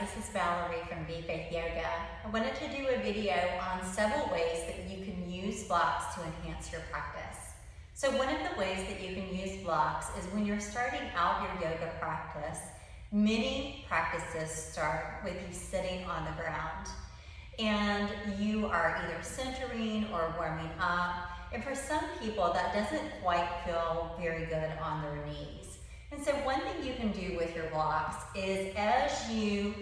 this is Valerie from Be Faith Yoga. I wanted to do a video on several ways that you can use blocks to enhance your practice. So one of the ways that you can use blocks is when you're starting out your yoga practice. Many practices start with you sitting on the ground and you are either centering or warming up. And for some people that doesn't quite feel very good on their knees. And so one thing you can do with your blocks is as you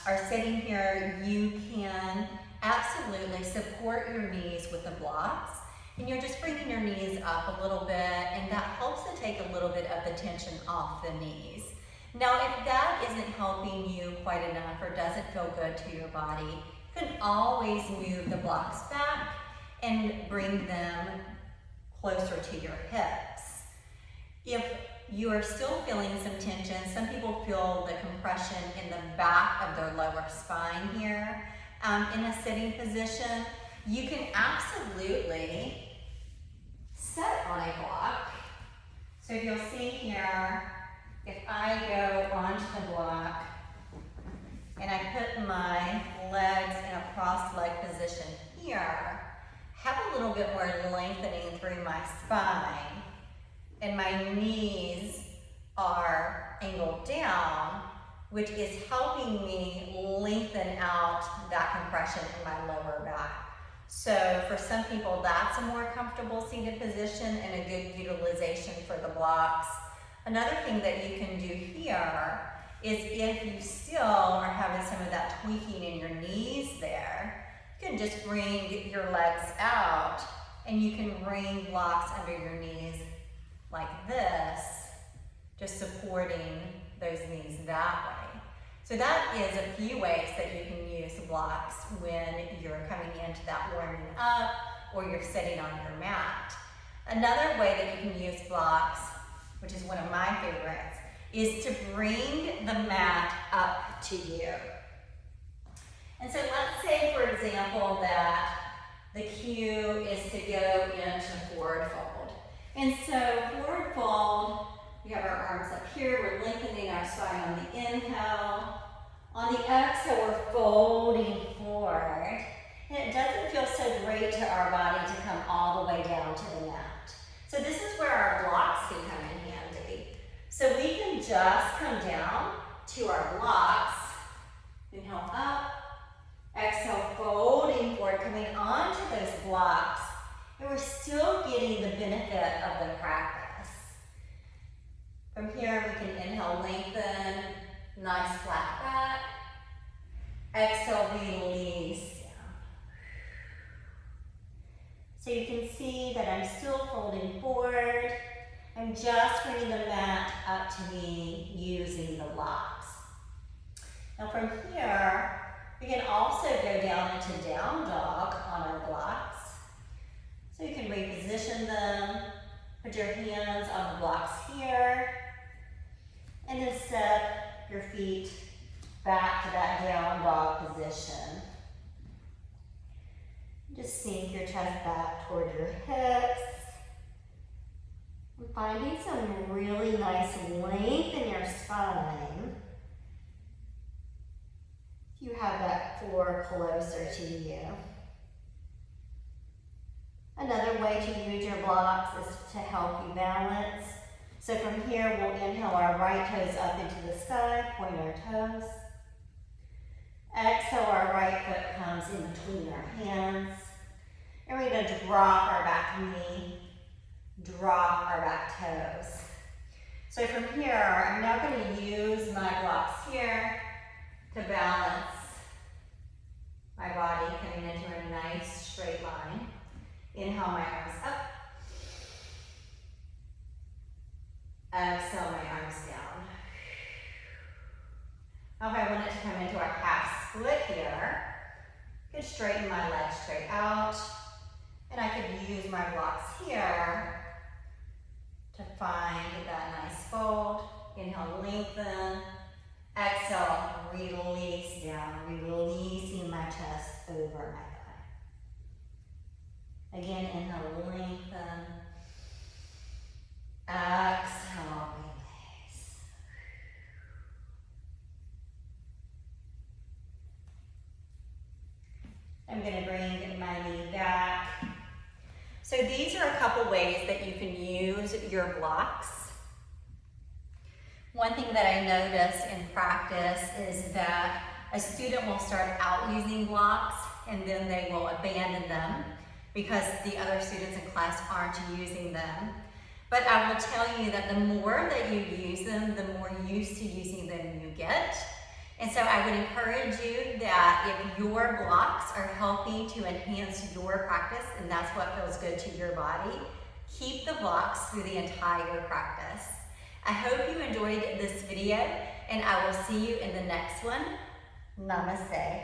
are sitting here, you can absolutely support your knees with the blocks. And you're just bringing your knees up a little bit, and that helps to take a little bit of the tension off the knees. Now, if that isn't helping you quite enough or doesn't feel good to your body, you can always move the blocks back and bring them closer to your hips. If you are still feeling some tension, some people feel the compression in the back of their lower spine here in a sitting position. You can absolutely sit on a block. So if you'll see here, if I go onto the block and I put my legs in a cross-leg position here, have a little bit more lengthening through my spine, and my knees are angled down, which is helping me lengthen out that compression in my lower back. So for some people, that's a more comfortable seated position and a good utilization for the blocks. Another thing that you can do here is if you still are having some of that tweaking in your knees there, you can just bring your legs out and you can bring blocks under your knees like this, just supporting those knees that way. So that is a few ways that you can use blocks when you're coming into that warming up or you're sitting on your mat. Another way that you can use blocks, which is one of my favorites, is to bring the mat up to you. And so let's say, for example, that the cue is to go into forward fold. And so forward fold, we have our arms up here, we're lengthening our spine on the inhale. On the exhale, we're folding forward. And it doesn't feel so great to our body to come all the way down to the mat. So this is where our blocks can come in handy. So we can just come down to our blocks, inhale up, exhale, folding forward, coming onto those blocks, and we're still getting the benefit of the practice. From here, we can inhale, lengthen, nice flat back. Exhale, release down. So you can see that I'm still folding forward. I'm just bringing the mat up to me using the blocks. Now from here, we can also go down into down dog on our blocks. So you can reposition them, put your hands on the blocks here, and then step your feet back to that down dog position. Just sink your chest back toward your hips. And finding some really nice length in your spine. If you have that floor closer to you. Another way to use your blocks is to help you balance. So from here, we'll inhale our right toes up into the sky, point our toes. Exhale, our right foot comes in between our hands. And we're going to drop our back knee, drop our back toes. So from here, I'm now going to use my blocks here to balance my body coming into a nice straight line. Inhale, my arms up. Exhale, my arms down. Now if I want it to come into a half split here, I could straighten my legs straight out, and I could use my blocks here to find that nice fold. Inhale, lengthen. Exhale, release down, releasing my chest over my thigh. Again, inhale, lengthen. Exhale, release. I'm gonna bring my knee back. So these are a couple ways that you can use your blocks. One thing that I noticed in practice is that a student will start out using blocks and then they will abandon them because the other students in class aren't using them. But I will tell you that the more that you use them, the more used to using them you get. And so I would encourage you that if your blocks are helping to enhance your practice, and that's what feels good to your body, keep the blocks through the entire practice. I hope you enjoyed this video, and I will see you in the next one. Namaste.